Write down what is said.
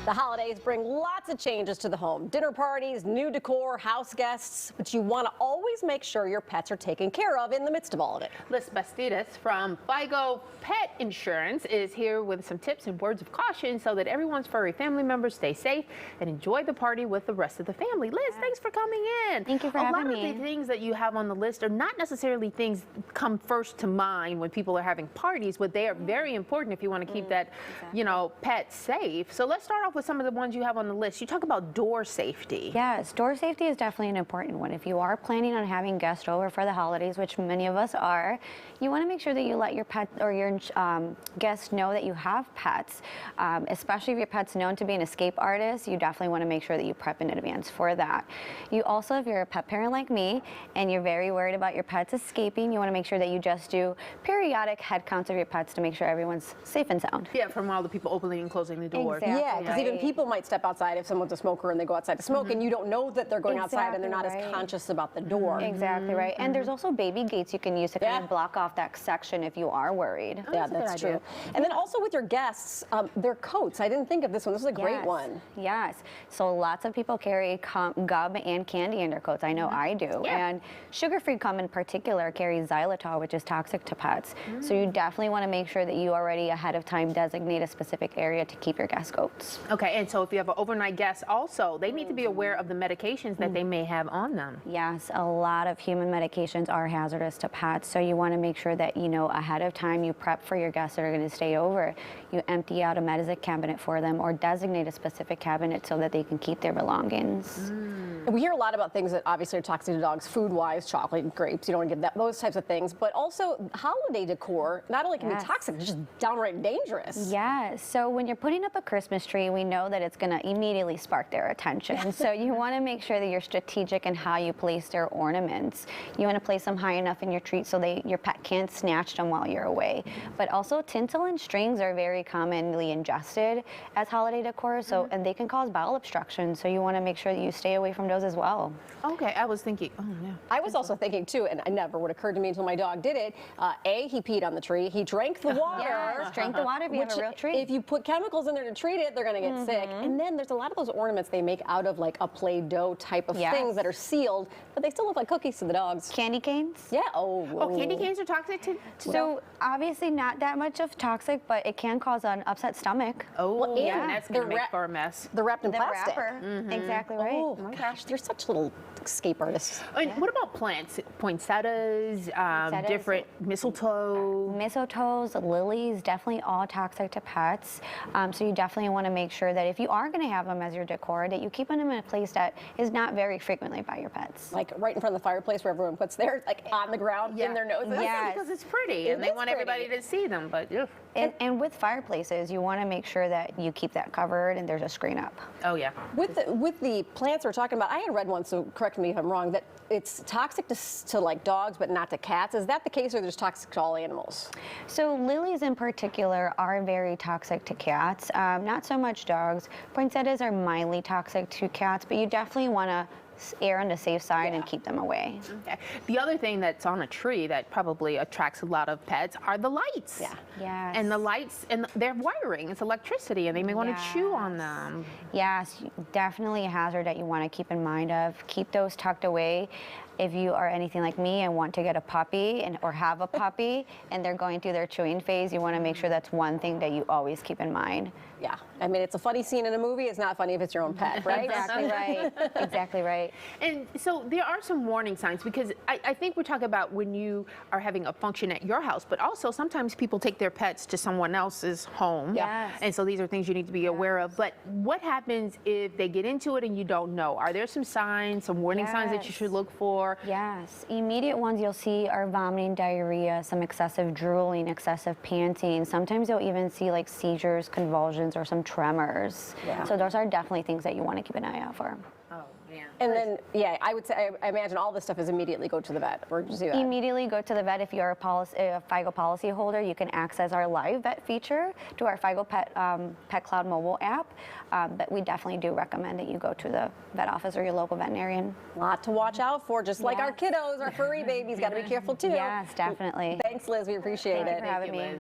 The holidays bring lots of changes to the home. Dinner parties, new decor, house guests, but you want to always make sure your pets are taken care of in the midst of all of it. Liz Bastidas from FIGO Pet Insurance is here with some tips and words of caution so that everyone's furry family members stay safe and enjoy the party with the rest of the family. Liz, thanks for coming in. Thank you for having me. A lot of the things that you have on the list are not necessarily things come first to mind when people are having parties, but they are very important if you want to keep that, you know, pet safe. So let's start off with some of the ones you have on the list. You talk about door safety. Yes, door safety is definitely an important one. If you are planning on having guests over for the holidays, which many of us are, you want to make sure that you let your pet or your guests know that you have pets, especially if your pet's known to be an escape artist. You definitely want to make sure that you prep in advance for that. You also, if you're a pet parent like me and you're very worried about your pets escaping, you want to make sure that you just do periodic head counts of your pets to make sure everyone's safe and sound. Yeah, from all the people opening and closing the door. Exactly. Yeah, because even people might step outside if someone's a smoker and they go outside to smoke, and you don't know that they're going outside and they're not as conscious about the door. Exactly right. And there's also baby gates you can use to kind of block off that section if you are worried. Yeah, that's true. And then also with your guests, their coats. I didn't think of this one. This is a great one. Yes. So lots of people carry gum and candy in their coats. I know I do. And sugar-free gum in particular carries xylitol, which is toxic to pets. So you definitely want to make sure that you already ahead of time designate a specific area to keep your guest coats. Okay, and so if you have an overnight guest also, they need to be aware of the medications that they may have on them. Yes, a lot of human medications are hazardous to pets, so you want to make sure that you know ahead of time you prep for your guests that are going to stay over. You empty out a medicine cabinet for them or designate a specific cabinet so that they can keep their belongings. We hear a lot about things that obviously are toxic to dogs, food-wise, chocolate and grapes. You don't want to give those types of things, but also holiday decor not only can be toxic, it's just downright dangerous. Yes, so when you're putting up a Christmas tree, we know that it's going to immediately spark their attention. So you want to make sure that you're strategic in how you place their ornaments. You want to place them high enough in your tree so your pet can't snatch them while you're away. But also tinsel and strings are very commonly ingested as holiday decor, so and they can cause bowel obstruction. So you want to make sure that you stay away from those as well. Okay, I was thinking, oh yeah. I was also thinking too, and it never would occur to me until my dog did it. He peed on the tree. He drank the water. Yes, drink the water if you have a real tree. If you put chemicals in there to treat it, they're going to get sick. And then there's a lot of those ornaments they make out of like a Play-Doh type of things that are sealed, but they still look like cookies to the dogs. Candy canes? Yeah. Oh, candy canes are toxic to So obviously not that much of toxic, but it can cause an upset stomach. Oh, yeah. And that's going to make for a mess. They're wrapped in The plastic. wrapper. Exactly right. Oh gosh, they're such little escape artists. And what about plants? Poinsettias, different mistletoe? Mistletoes, lilies, definitely all toxic to pets. So you definitely want to make sure that if you are going to have them as your decor, that you keep them in a place that is not very frequently by your pets. Like right in front of the fireplace where everyone puts theirs, like on the ground in their noses. Yeah. Because it's pretty and they want everybody to see them, but And with fireplaces, you want to make sure that you keep that covered and there's a screen up. oh yeah. With the plants we're talking about, I had read one, so correct me if I'm wrong, that it's toxic to like dogs but not to cats. Is that the case, or there's toxic to all animals? So lilies in particular are very toxic to cats, not so much dogs. Poinsettias are mildly toxic to cats, but you definitely want to err on the safe side and keep them away. Okay. The other thing that's on a tree that probably attracts a lot of pets are the lights. Yes. And the lights, and they're wiring, it's electricity, and they may want to chew on them. Yes, definitely a hazard that you want to keep in mind of. Keep those tucked away. If you are anything like me and want to get a puppy or have a puppy and they're going through their chewing phase, you want to make sure that's one thing that you always keep in mind. Yeah, I mean, it's a funny scene in a movie. It's not funny if it's your own pet, right? Exactly right. Exactly right. And so there are some warning signs, because I think we're talking about when you are having a function at your house, but also sometimes people take their pets to someone else's home. Yes. And so these are things you need to be aware of. But what happens if they get into it and you don't know? Are there some signs, some warning signs that you should look for? Yes, immediate ones you'll see are vomiting, diarrhea, some excessive drooling, excessive panting. Sometimes you'll even see like seizures, convulsions, or some tremors. So those are definitely things that you want to keep an eye out for. Oh, man. And then, yeah, I would say, I imagine all this stuff is immediately go to the vet, emergency vet. Immediately go to the vet. If you're a FIGO policy holder, you can access our live vet feature to our FIGO Pet Cloud mobile app. But we definitely do recommend that you go to the vet office or your local veterinarian. A lot to watch out for, just like our kiddos, our furry babies. Got to be careful too. Yes, definitely. Thanks, Liz. We appreciate it. Thank you for having me.